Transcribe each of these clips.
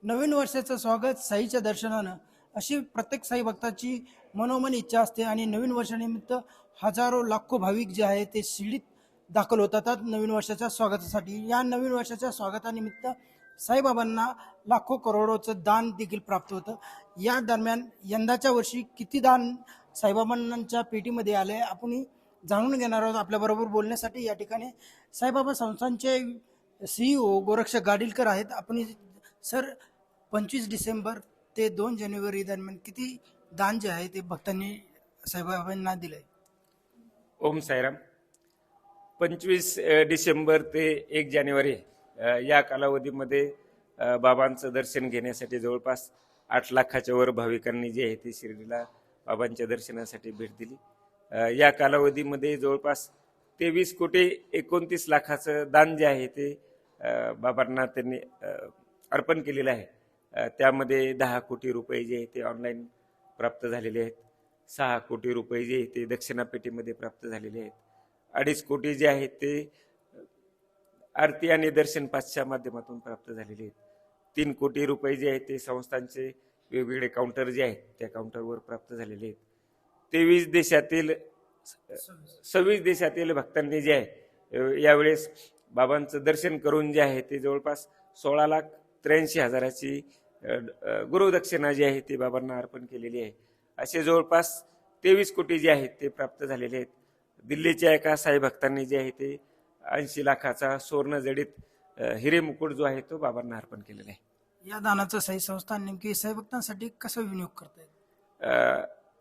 नवीन वर्षाचं स्वागत साईच्या दर्शनानं अशी प्रत्येक साई भक्ताची मनोमन इच्छा असते आणि नवीन वर्षानिमित्त हजारो लाखो भाविक जे आहे ते शिर्डीत दाखल होतात नवीन वर्षाच्या स्वागतासाठी. या नवीन वर्षाच्या स्वागतानिमित्त साईबाबांना लाखो करोडोचं दान देखील प्राप्त होतं. या दरम्यान यंदाच्या वर्षी किती दान साईबाबांच्या पेटीमध्ये आले आपण जाणून घेणार आहोत. आपल्याबरोबर बोलण्यासाठी या ठिकाणी साईबाबा संस्थांचे CEO गोरक्ष गाडीलकर आहेत. आपण सर 25 डिसेंबर ते 2 जानेवारी दरम्यान किती दान जे आहे ते भक्तांनी साईबाबांना दिलंय? ओम साईराम. 25 डिसेंबर ते 1 जानेवारी या कालावधीमध्ये बाबांचं दर्शन घेण्यासाठी जवळपास 8 लाखाच्या वर भाविकांनी जे आहे ते शिर्डीला बाबांच्या दर्शनासाठी भेट दिली. या कालावधीमध्ये जवळपास 23 कोटी 29 लाखाचं दान जे आहे ते बाबांना त्यांनी अर्पण केलेलं आहे. त्यामध्ये 10 कोटी रुपये जे आहे ते ऑनलाईन प्राप्त झालेले आहेत. 6 कोटी रुपये जे ते दक्षिणापेटीमध्ये प्राप्त झालेले आहेत. 2.5 कोटी जे आहेत ते आरती आणि दर्शन पासच्या माध्यमातून प्राप्त झालेले आहेत. 3 कोटी रुपये जे आहेत ते संस्थांचे वेगवेगळे काउंटर जे आहेत त्या काउंटरवर प्राप्त झालेले आहेत. 23 देशातील 26 देशातील भक्तांनी जे आहे यावेळेस बाबांचं दर्शन करून जे आहे ते जवळपास 16,83,000ची गुरुदक्षिणा जी आहे ती बाबांना अर्पण केलेली आहे. असे जवळपास 23 कोटी जे आहेत ते प्राप्त झालेले आहेत. दिल्लीच्या एका साई भक्तांनी जे आहे ते 80 लाखाचा सुवर्ण जडित हिरे मुकुट जो आहे तो बाबांना अर्पण केलेला आहे. या दानाचं साई संस्थान नेमकी साई भक्तांसाठी कसं विनियोग करतायत?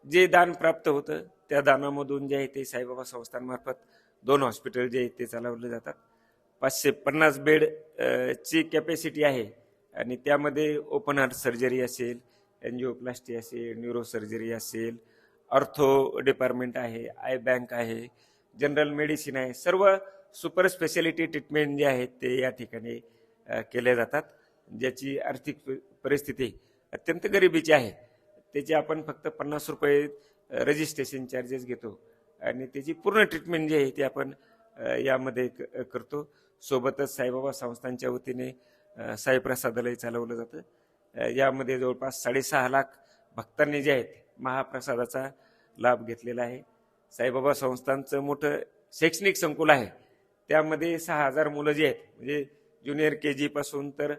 जे दान प्राप्त होतं त्या दानामधून जे आहे ते साईबाबा संस्थांमार्फत 2 हॉस्पिटल जे आहेत ते चालवले जातात. 550 बेड ची कॅपॅसिटी आहे आणि त्यामध्ये ओपन हार्ट सर्जरी असेल, एन्जिओप्लास्टी असेल, न्यूरो सर्जरी असेल, ऑर्थो डिपार्टमेंट आहे, आय बँक आहे, जनरल मेडिसिन आहे. सर्व सुपर स्पेशालिटी ट्रीटमेंट जे आहेत ते या ठिकाणी केले जातात. ज्याची आर्थिक परिस्थिती अत्यंत गरिबीची आहे त्याची आपण फक्त 50 रुपये रजिस्ट्रेशन चार्जेस घेतो आणि त्याची पूर्ण ट्रीटमेंट जी आहे ती आपण यामध्ये करतो. सोबतच साईबाबा संस्थांच्या वतीने साई प्रसादालय चालवलं जातं. यामध्ये जवळपास 6.5 लाख भक्तांनी जे आहेत महाप्रसादाचा लाभ घेतलेला आहे. साईबाबा संस्थांचं मोठं शैक्षणिक संकुल आहे. त्यामध्ये 6,000 मुलं जे आहेत म्हणजे ज्युनियर KG पासून तर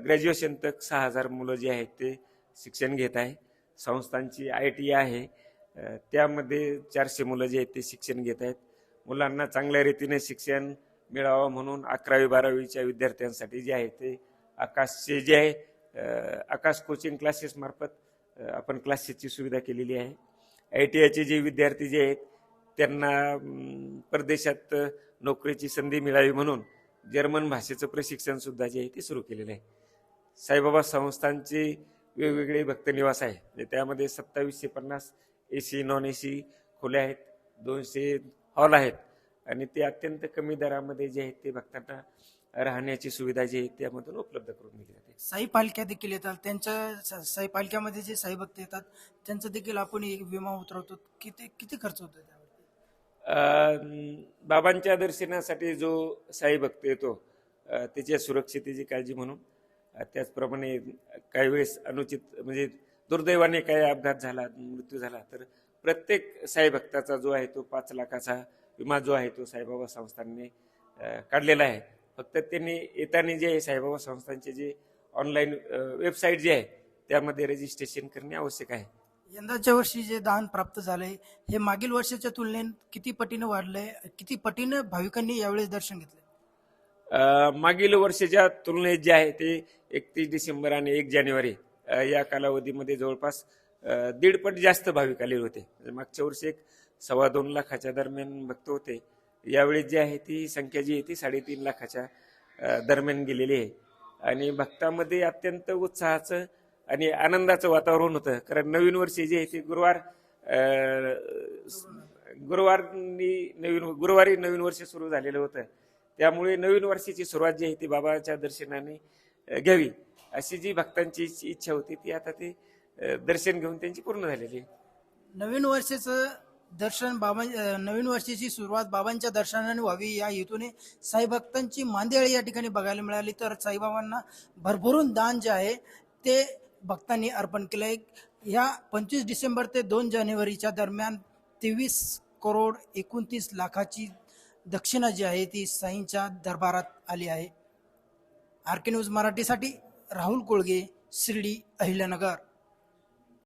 ग्रॅज्युएशन तक 6,000 मुलं जे आहेत ते शिक्षण घेत आहे. संस्थांची IIT आहे त्यामध्ये 400 मुलं जे आहेत ते शिक्षण घेत आहेत. मुलांना चांगल्या रीतीने शिक्षण मिळावं म्हणून 11वी-12वीच्या विद्यार्थ्यांसाठी जे आहे ते आकाशचे जे आहे आकाश कोचिंग क्लासेस मार्फत आपण क्लासेसची सुविधा केलेली आहे. ITIचे जे विद्यार्थी जे आहेत त्यांना परदेशात नोकरीची संधी मिळावी म्हणून जर्मन भाषेचं प्रशिक्षण सुद्धा जे आहे ते सुरू केलेलं आहे. साईबाबा संस्थांचे वेगवेगळे भक्तनिवास आहे. त्यामध्ये 2750 AC नॉन AC खोल्या आहेत, 200 हॉल आहेत आणि ते अत्यंत कमी दरामध्ये जे आहेत ते भक्तांना राहण्याची सुविधा जी आहे त्यामधून उपलब्ध करून दिली जाते. साई पालख्या देखील येतात. त्यांच्या साई पालख्यामध्ये जे साई भक्त येतात त्यांचं देखील आपण एक विमा उतरवतो. किती खर्च होतो त्यावर? बाबांच्या दर्शनासाठी जो साई भक्त येतो त्याच्या सुरक्षितेची काळजी म्हणून त्याचप्रमाणे काही वेळेस अनुचित म्हणजे दुर्दैवाने काही अपघात झाला, मृत्यू झाला तर प्रत्येक साई भक्ताचा जो आहे तो 5 लाखाचा विमा जो आहे तो साईबाबा संस्थांनी काढलेला आहे. फक्त त्यांनी येताना जे साईबाबा संस्थांचे जे ऑनलाईन वेबसाईट जे आहे त्यामध्ये रजिस्ट्रेशन करणे आवश्यक आहे. यंदाच्या वर्षी जे दान प्राप्त झालंय हे मागील वर्षाच्या तुलनेत किती पटीनं वाढलंय? किती पटीनं भाविकांनी यावेळेस दर्शन घेतलंय? मागील वर्षाच्या तुलनेत जे आहे ते 31 डिसेंबर आणि 1 जानेवारी या कालावधीमध्ये जवळपास 1.5 पट जास्त भाविक आले होते. मागच्या वर्षी 2.25 लाखाच्या दरम्यान भक्त होते. यावेळी जी आहे ती संख्या जी आहे ती 3.5 लाखाच्या दरम्यान गेलेली आहे आणि भक्तामध्ये अत्यंत उत्साहाचं आणि आनंदाचं वातावरण होतं. कारण नवीन वर्ष जे आहे ते गुरुवारी नवीन वर्ष सुरू झालेलं होतं. त्यामुळे नवीन वर्षाची सुरुवात जी आहे ती बाबाच्या दर्शनाने घ्यावी अशी जी भक्तांची इच्छा होती ती आता ते दर्शन घेऊन त्यांची पूर्ण झालेली आहे. नवीन वर्षाचं दर्शन नवीन वर्षाची सुरुवात बाबांच्या दर्शनाने व्हावी या हेतूने साई भक्तांची मांदियाळी या ठिकाणी बघायला मिळाली. तर साईबाबांना भरभरून दान जे आहे ते भक्तांनी अर्पण केलंय. ह्या 25 डिसेंबर ते 2 जानेवारीच्या दरम्यान 23,29,00,000ची दक्षिणा जी आहे ती साईंच्या दरबारात आली आहे. आर के न्यूज मराठीसाठी राहुल कोळगे, शिर्डी, अहिल्यानगर.